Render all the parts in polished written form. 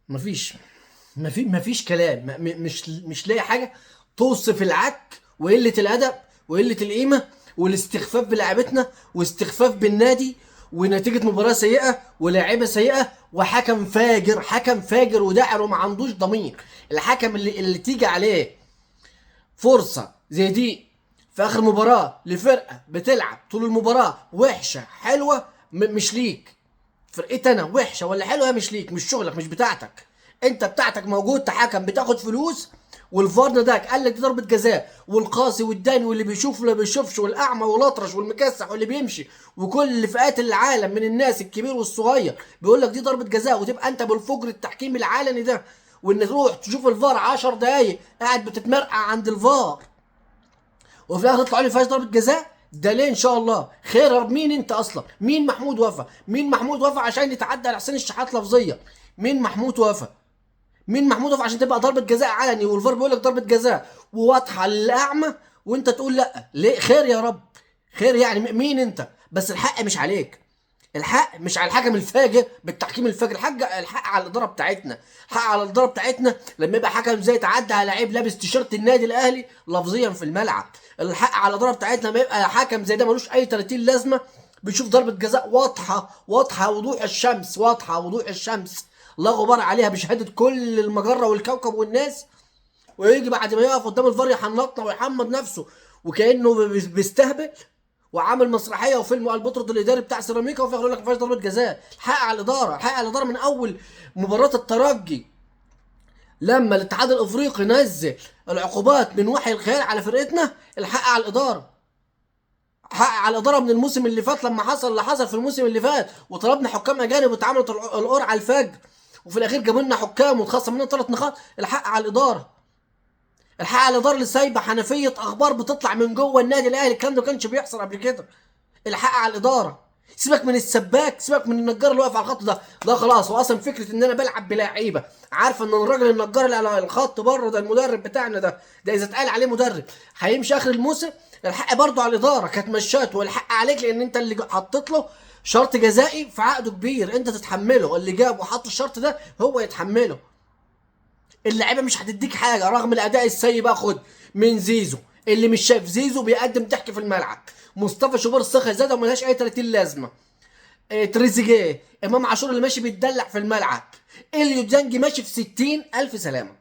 مفيش مفيش كلام، مش لاقي حاجه توصف العك وقله الادب وقله القيمه والاستخفاف بلاعيبتنا واستخفاف بالنادي ونتيجه مباراه سيئه ولاعيبه سيئه وحكم فاجر، حكم فاجر وداعر وما عندوش ضمير. الحكم اللي تيجي عليه فرصه زي دي في اخر مباراه لفرقه بتلعب طول المباراه وحشه حلوه، مش ليك. فرقتي انا وحشه ولا حلوه مش ليك، مش شغلك، مش بتاعتك. انت بتاعتك موجود تحكم بتاخد فلوس، والفار ده قال لك دي ضربه جزاء، والقاصي والداني واللي بيشوف واللي بيشوفش والاعمى والاطرش والمكسح واللي بيمشي وكل فئات العالم من الناس الكبير والصغير بيقول لك دي ضربه جزاء، وتبقى انت بالفجر التحكيم العلني ده، وان تروح تشوف الفار 10 دقايق قاعد بتتمرقع عند الفار وفي الاخر تطلع لي فيهاش ضربه جزاء. ده ليه؟ ان شاء الله خير يا رب. مين انت اصلا؟ مين محمود وفا؟ مين محمود وفا عشان يتعدى على حسين الشحات لفظيا؟ مين محمود وفا؟ مين محمود وفا عشان تبقى ضربه جزاء علني والفار بيقول لك ضربه جزاء وواضحه للاعمى وانت تقول لا؟ ليه؟ خير يا رب، خير يعني. مين انت؟ بس الحق مش عليك، الحق مش على الحكم الفاجر بالتحكيم الفاجر، الحق على الاداره بتاعتنا، الحق على الاداره بتاعتنا لما يبقى حكم زي تعدى على لعيب لابس تيشيرت النادي الاهلي لفظيا في الملعب. الحق على الاداره بتاعتنا لما يبقى حكم زي ده ملوش اي 30 لازمه بيشوف ضربه جزاء واضحه، واضحه وضوح الشمس، واضحه وضوح الشمس لا غبار عليها بشهاده كل المجره والكوكب والناس، ويجي بعد ما يقف قدام الفار يحنطنا ويحمد نفسه وكانه بيستهبل وعامل مسرحيه وفيلم قال بطرد الاداري بتاع سيراميكا، وفي يقول لك ما فيهاش ضربه جزاء. الحق على الاداره، الحق على الاداره من اول مباراه الترجي لما الاتحاد الافريقي نزل العقوبات من وحي الخيال على فرقتنا. الحق على الاداره، حق على الاداره من الموسم اللي فات لما حصل اللي حصل في الموسم اللي فات وطلبنا حكام اجانب واتعملت القرعه الفجر وفي الاخير جابوا لنا حكام واتخصم مننا 3 نقاط. الحق على الاداره، الحق على الاداره اللي سايبه حنفيه اخبار بتطلع من جوه النادي الاهلي، الكلام ده ما كانش بيحصل قبل كده. الحق على الاداره، سيبك من السباك، سيبك من النجار اللي واقف على الخط ده خلاص. هو اصلا فكره ان انا بلعب بلعيبه عارفه ان الراجل النجار اللي على الخط بره ده المدرب بتاعنا ده اذا اتقال عليه مدرب هيمشي اخر الموسم. الحق برضه على الاداره كانت مشات، والحق عليك لان انت اللي حطيت له شرط جزائي في عقده كبير انت تتحمله، اللي جاب وحط الشرط ده هو يتحمله. اللعيبه مش هتديك حاجه رغم الاداء السيء. بقى خد من زيزو اللي مش شايف زيزو بيقدم ضحك في الملعب، مصطفى شوبير الصخر زاده وملهاش اي 30 لازمه، تريزيجيه، امام عاشور اللي ماشي بيتدلع في الملعب، اليو ديانج ماشي في 60,000 سلامه.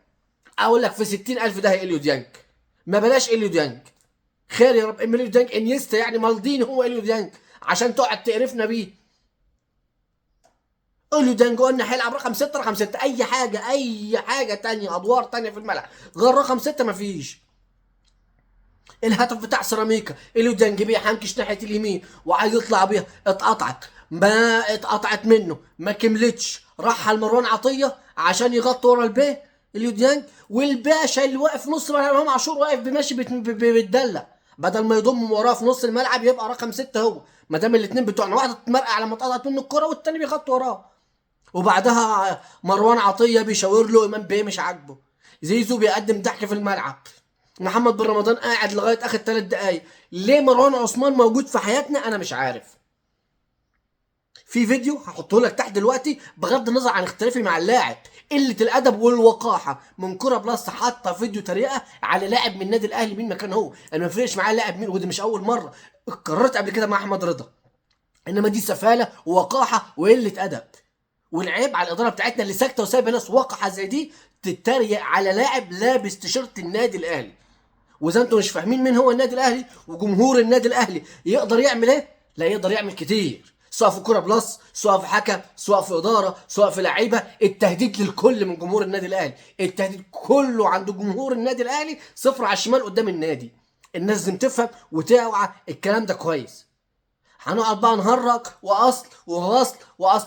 اقول لك في 60,000 ده اليو ديانج، ما بلاش اليو ديانج. خير يا رب. اليو ديانج انيستا يعني مالديني هو اليو ديانج عشان تقعد تقرفنا بيه. اليو ديانج قلنا هيلعب رقم 6، رقم 6 اي حاجه تانية ادوار تانية في الملعب غير رقم 6 مفيش. الهدف بتاع سيراميكا اليو ديانج بيه حنكش ناحيه اليمين وعايز يطلع بيها، اتقطعت، ما اتقطعت منه، ما كملتش، راح لمروان عطيه عشان يغطي ورا البيه اليو ديانج، والباشا اللي واقف نص الملعب امام عاشور واقف ماشي بيتدلع، بدل ما يضم وراه في نص الملعب يبقى رقم 6 هو، ما دام الاثنين بتوعنا واحد اتمرقع لما اتقطعت منه الكره والتاني بيغطي وراه. وبعدها مروان عطيه بيشاور له امام بيه مش عاجبه، زيزو بيقدم ضحك في الملعب، محمد بن رمضان قاعد لغايه اخر 3 دقايق. ليه مروان عثمان موجود في حياتنا انا مش عارف. في فيديو هحطه لك تحت دلوقتي بغض النظر عن اختلافي مع اللاعب، قله الادب والوقاحه من كوره بلس حاطه فيديو تريقه على لاعب من النادي الاهلي مين مكان هو. انا ما فرقش معايا لاعب مين، ودي مش اول مره، اتكررت قبل كده مع احمد رضا، انما دي سفاله ووقاحه وقله ادب. والعيب على الاداره بتاعتنا اللي ساكته وسايبه ناس وقحه زي دي تتريق على لاعب لابس تيشيرت النادي الاهلي. واذا انتم مش فاهمين مين هو النادي الاهلي وجمهور النادي الاهلي يقدر يعمل ايه، لا يقدر يعمل كتير، سواء في كوره بلس، سواء في حكم، سواء في اداره، سواء في لعيبه. التهديد للكل من جمهور النادي الاهلي، التهديد كله عند جمهور النادي الاهلي، صفر على الشمال قدام النادي. الناس لازم تفهم وتوعى الكلام ده كويس. هنقعد بقى نهرج واصل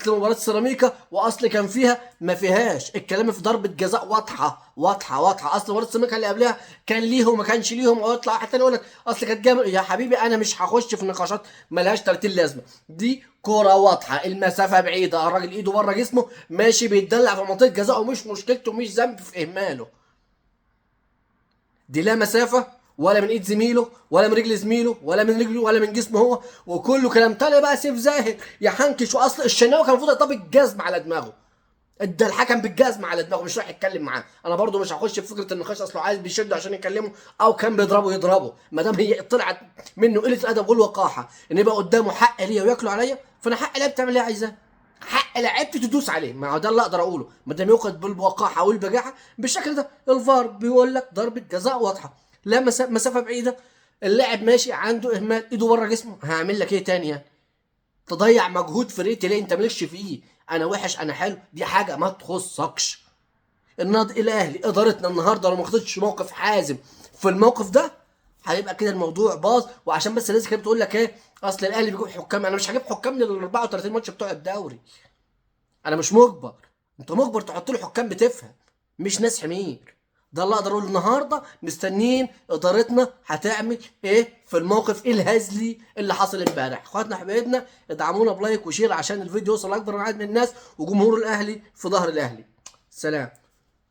مباراه سيراميكا واصل كان فيها ما فيهاش، الكلام في ضربه جزاء واضحه واضحه واضحه. اصل مباراه سيراميكا اللي قبلها كان ليهم وما كانش ليهم، او يطلع واحد تاني يقول لك اصل كانت جامد. يا حبيبي انا مش هخش في نقاشات ملهاش 30 لازمه، دي كوره واضحه، المسافه بعيده، الراجل ايده بره جسمه ماشي بيتدلع في منطقه جزاء ومش مشكلته، مش ذنب في اهماله. دي لا مسافه ولا من ايد زميله ولا من رجل زميله ولا من رجله ولا من جسمه هو، وكله كلام. تاني بقى سيف زاهر يا حنكش، واصل الشناوي كان المفروض يطبق الجزم على دماغه. ادى الحكم بالجزمه على دماغه، مش رايح يتكلم معاه. انا برضو مش هخش في فكره النقاش، اصله عايز بيشده عشان يكلمه او كان بيضربه يضربه، ما دام هي طلعت منه قله الادب والوقاحه ان يبقى قدامه حق ليا وياكلوا عليا، فانا حق لعيبه تعمل اللي هي عايزاه، حق لعيبتي تدوس عليه، ما هو ده اللي اقدر اقوله، ما دام يوقد بالوقاحه والبجاحه بالشكل ده. الفار بيقول لك ضربه جزاء واضحه، لا مسافه بعيده، اللاعب ماشي عنده اهمال، ايده بره جسمه، هعمل لك ايه تاني يعني؟ تضيع مجهود فريقي ليه؟ انت مالكش فيه، انا وحش انا حلو، دي حاجه ما تخصكش. النادي الاهلي ادارتنا النهارده لو ما خدتش موقف حازم في الموقف ده، هيبقى كده الموضوع باظ. وعشان بس الناس كانت بتقول لك ايه، اصل الاهلي بيجيب حكام، انا مش هجيب حكام لل 34 ماتش بتوع الدوري، انا مش مجبر، انت مجبر تحط له حكام بتفهم، مش ناس حمير. ده اللي اقدر اقوله النهارده، مستنيين ادارتنا هتعمل ايه في الموقف الهزلي اللي حصل امبارح. اخواتنا حبايبنا، ادعمونا بلايك وشير عشان الفيديو يوصل لاكبر عدد من الناس، وجمهور الاهلي في ظهر الاهلي. سلام.